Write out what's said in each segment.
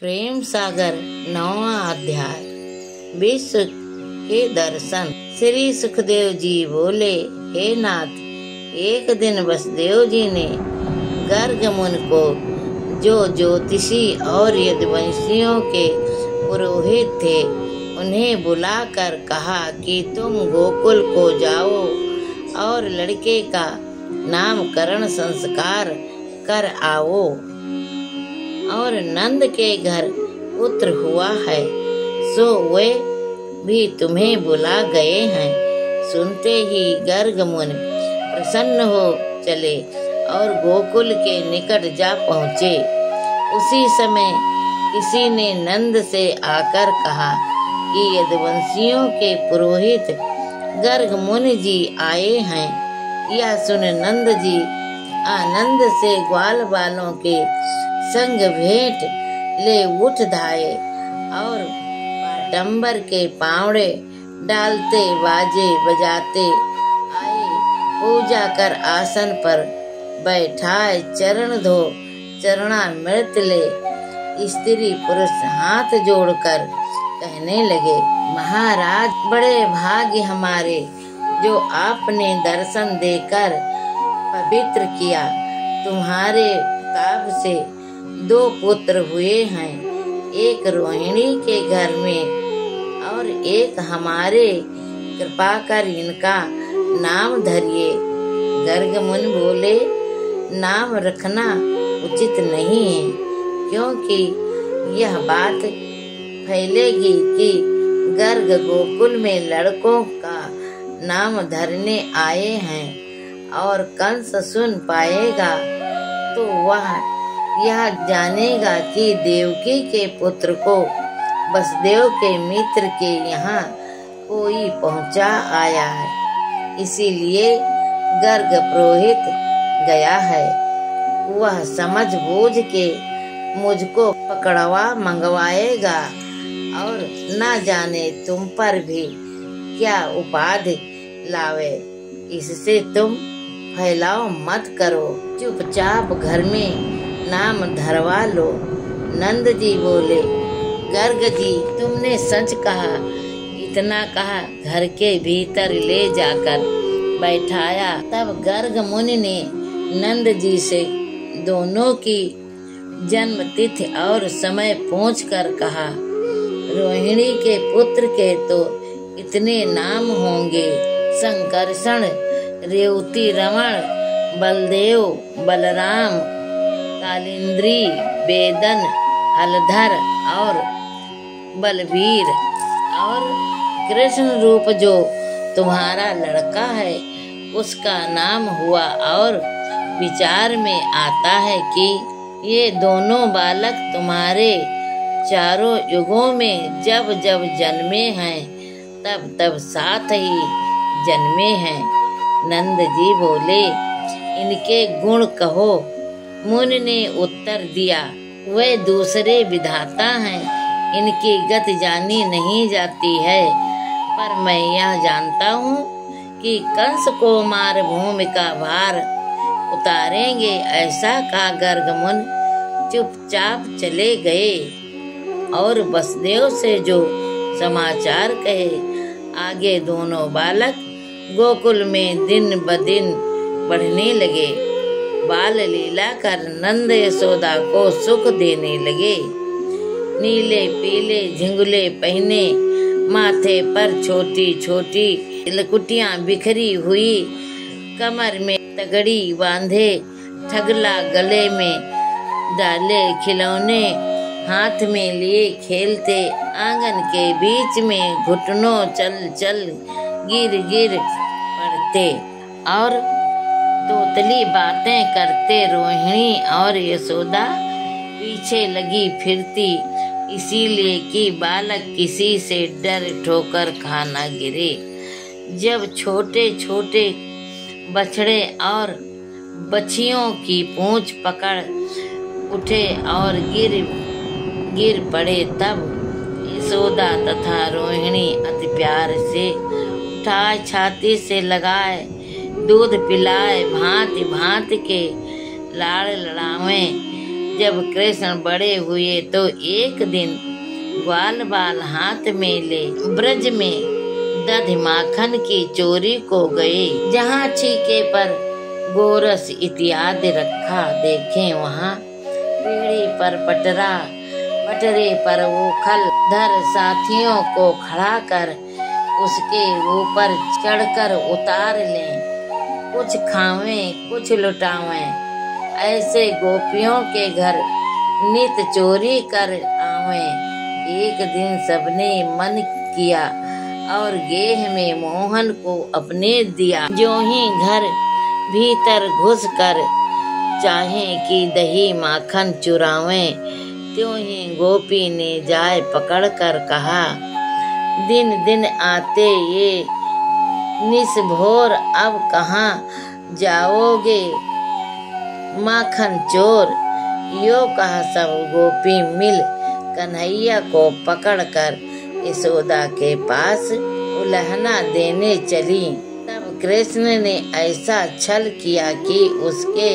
प्रेम सागर 9वां अध्याय। विश्व के दर्शन। श्री सुखदेव जी बोले, हे नाथ, एक दिन वसुदेव जी ने गर्ग मुनि को, जो ज्योतिषी और यदुवंशियों के पुरोहित थे, उन्हें बुलाकर कहा कि तुम गोकुल को जाओ और लड़के का नामकरण संस्कार कर आओ। और नंद के घर पुत्र हुआ है, सो वे भी तुम्हें बुला गए हैं। सुनते ही गर्ग मुनि प्रसन्न हो चले और गोकुल के निकट जा पहुँचे। उसी समय किसी ने नंद से आकर कहा कि यदुवंशियों के पुरोहित गर्ग मुनि जी आए हैं। यह सुन नंद जी आनंद से ग्वाल बालों के संग भेंट ले उठ धाये और पाटंबर के पावड़े डालते बाजे बजाते आए। पूजा कर आसन पर बैठाए, चरण धो चरणामृत ले स्त्री पुरुष हाथ जोड़कर कहने लगे, महाराज, बड़े भाग्य हमारे जो आपने दर्शन देकर पवित्र किया। तुम्हारे ताप से 2 पुत्र हुए हैं, एक रोहिणी के घर में और एक हमारे। कृपा कर इनका नाम धरिए। गर्ग मुनि बोले, नाम रखना उचित नहीं है, क्योंकि यह बात फैलेगी कि गर्ग गोकुल में लड़कों का नाम धरने आए हैं और कंस सुन पाएगा तो वह यह जानेगा कि देवकी के पुत्र को वसुदेव के मित्र के यहाँ कोई पहुँचा आया है। इसीलिए गर्ग पुरोहित गया है। वह समझ बूझ के मुझको पकड़वा मंगवाएगा और न जाने तुम पर भी क्या उपाधि लावे। इससे तुम फैलाव मत करो, चुपचाप घर में नाम धरवा लो। नंद जी बोले, गर्ग जी, तुमने सच कहा। इतना कहा घर के भीतर ले जाकर बैठाया। तब गर्ग मुनि ने नंद जी से दोनों की जन्म तिथि और समय पूछकर कहा, रोहिणी के पुत्र के तो इतने नाम होंगे, संकर्षण, रेवती, रमण, बलदेव, बलराम, कालिंद्री, वेदन, हलधर और बलवीर। और कृष्ण रूप जो तुम्हारा लड़का है, उसका नाम हुआ। और विचार में आता है कि ये दोनों बालक तुम्हारे चारों युगों में जब जब जन्मे हैं, तब तब साथ ही जन्मे हैं। नंद जी बोले, इनके गुण कहो। मुनि ने उत्तर दिया, वे दूसरे विधाता हैं, इनकी गति जानी नहीं जाती है। पर मैं यह जानता हूँ कि कंस को मार भूमि का भार उतारेंगे। ऐसा कहा गर्ग मुनि चुपचाप चले गए और वसुदेव से जो समाचार कहे, आगे दोनों बालक गोकुल में दिन ब दिन बढ़ने लगे। बाल लीला कर नंद यशोदा को सुख देने लगे। नीले पीले झिंगुले पहने, माथे पर छोटी छोटी लकुटियां बिखरी हुई, कमर में तगड़ी बांधे, ठगला गले में डाले खिलौने, हाथ में लिए खेलते, आंगन के बीच में घुटनों चल चल गिर गिर पड़ते और तोतली बातें करते। रोहिणी और यशोदा पीछे लगी फिरती, इसीलिए कि बालक किसी से डर ठोकर खा न गिरे। जब छोटे छोटे बछड़े और बछियों की पूंछ पकड़ उठे और गिर पड़े, तब यशोदा तथा रोहिणी अति प्यार से उठाए, छाती से लगाए, दूध पिलाए, भांति भांति के लाड़ लड़ावे, जब कृष्ण बड़े हुए तो एक दिन ग्वाल बाल हाथ में ले ब्रज में दधि माखन की चोरी को गए। जहाँ छीके पर गोरस इत्यादि रखा, देखे वहाँ पीढ़ी पर पटरे पर ऊखल धर साथियों को खड़ा कर उसके ऊपर चढ़कर उतार लें। कुछ खावें कुछ लुटावें, ऐसे गोपियों के घर नित चोरी कर आवें। एक दिन सबने मन किया और गेह में मोहन को अपने दिया। जो ही घर भीतर घुस कर चाहे कि दही माखन चुरावें, त्यों ही गोपी ने जाय पकड़ कर कहा, दिन दिन आते ये निस्भोर, अब कहाँ जाओगे माखन चोर। यो कहा सब गोपी मिल कन्हैया को पकड़कर यशोदा के पास उलहना देने चली। तब कृष्ण ने ऐसा छल किया कि उसके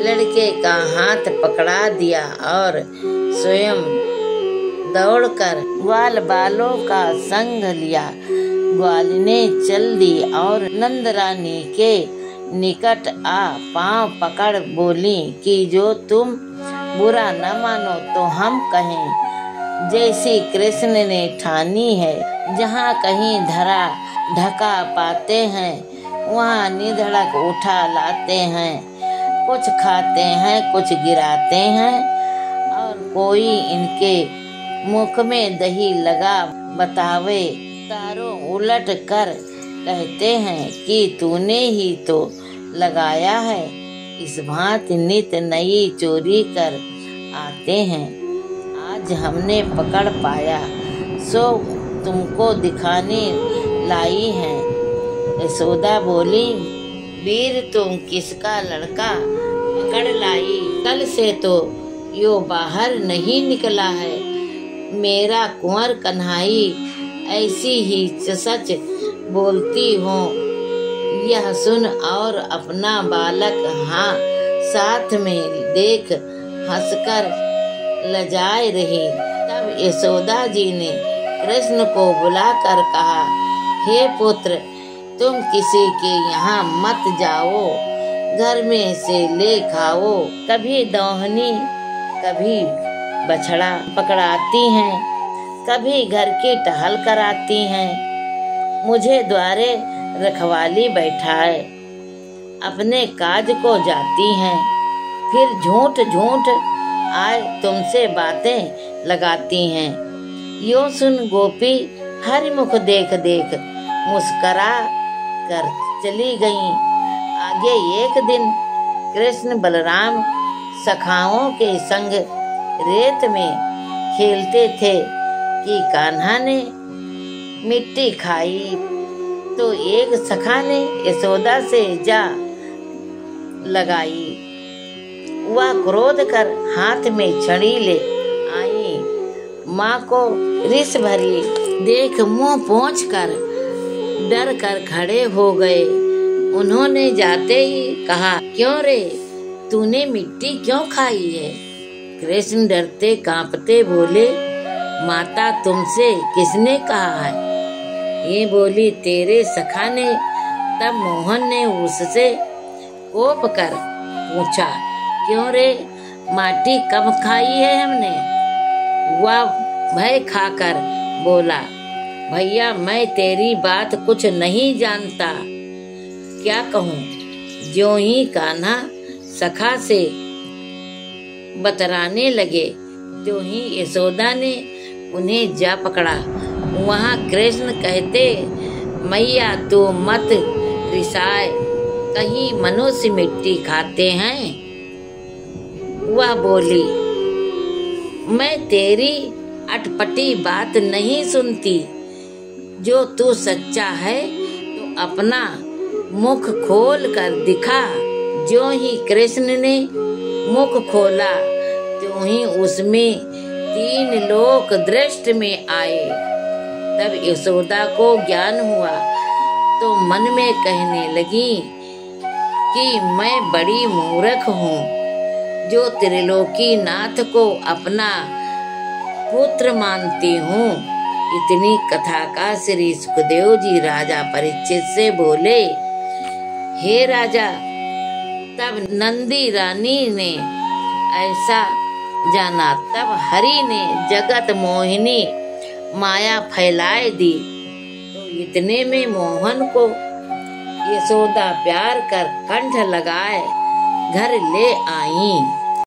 लड़के का हाथ पकड़ा दिया और स्वयं दौड़कर ग्वाल बालों का संग लिया। ग्वालिने चल दी और नंद रानी के निकट आ पांव पकड़ बोली कि जो तुम बुरा न मानो तो हम कहें जैसी कृष्ण ने ठानी है। जहाँ कहीं धरा ढका पाते हैं वहाँ निधड़क उठा लाते हैं। कुछ खाते हैं कुछ गिराते हैं और कोई इनके मुख में दही लगा बतावे तारों उलट कर कहते हैं कि तूने ही तो लगाया है। इस भांति नित नई चोरी कर आते हैं। आज हमने पकड़ पाया सो तुमको दिखाने लाई हैं। यशोदा बोली, वीर तुम किसका लड़का पकड़ लाई? कल से तो यो बाहर नहीं निकला है। मेरा कुंवर कन्हाई ऐसी ही सच बोलती हूँ। यह सुन और अपना बालक साथ में देख हंसकर लजाए रही। तब यशोदा जी ने कृष्ण को बुलाकर कहा, हे पुत्र, तुम किसी के यहाँ मत जाओ, घर में से ले खाओ। कभी दोहनी कभी बछड़ा पकड़ाती हैं, कभी घर की टहल कराती हैं। मुझे द्वारे रखवाली बैठाए अपने काज को जाती हैं, फिर झूठ आए तुमसे बातें लगाती हैं। यो सुन गोपी हरिमुख देख मुस्करा कर चली गईं। आगे एक दिन कृष्ण बलराम सखाओं के संग रेत में खेलते थे कि कान्हा ने मिट्टी खाई तो एक सखा ने यशोदा से जा लगाई। वह क्रोध कर हाथ में छड़ी ले आई। माँ को रिस भरी देख मुंह पोंछ कर डर कर खड़े हो गए। उन्होंने जाते ही कहा, क्यों रे, तूने मिट्टी क्यों खाई है? कृष्ण डरते कांपते बोले, माता तुमसे किसने कहा है? ये बोली, तेरे सखा ने। तब मोहन ने उससे कोप कर पूछा, क्यों रे, माटी कब खाई है हमने? वह भय खाकर बोला, भैया मैं तेरी बात कुछ नहीं जानता, क्या कहूँ? ज्यों ही कान्हा सखा से बतराने लगे त्यों ही यशोदा ने उन्हें जा पकड़ा। वहाँ कृष्ण कहते, मैया तू मत रिसाए, कहीं मनुष्य मिट्टी खाते हैं? वह बोली, मैं तेरी अटपटी बात नहीं सुनती। जो तू सच्चा है तो अपना मुख खोल कर दिखा। जो ही कृष्ण ने मुख खोला त्यों ही उसमें 3 लोक दृष्टि में आए। तब यशोदा को ज्ञान हुआ तो मन में कहने लगी कि मैं बड़ी मूर्ख हूँ। जो त्रिलोकी नाथ को अपना पुत्र मानती हूँ। इतनी कथा का श्री सुखदेव जी राजा परीक्षित से बोले, हे राजा, तब नंदी रानी ने ऐसा जाना। तब हरि ने जगत मोहिनी माया फैलाए दी। तो इतने में मोहन को यशोदा प्यार कर कंठ लगाए घर ले आई।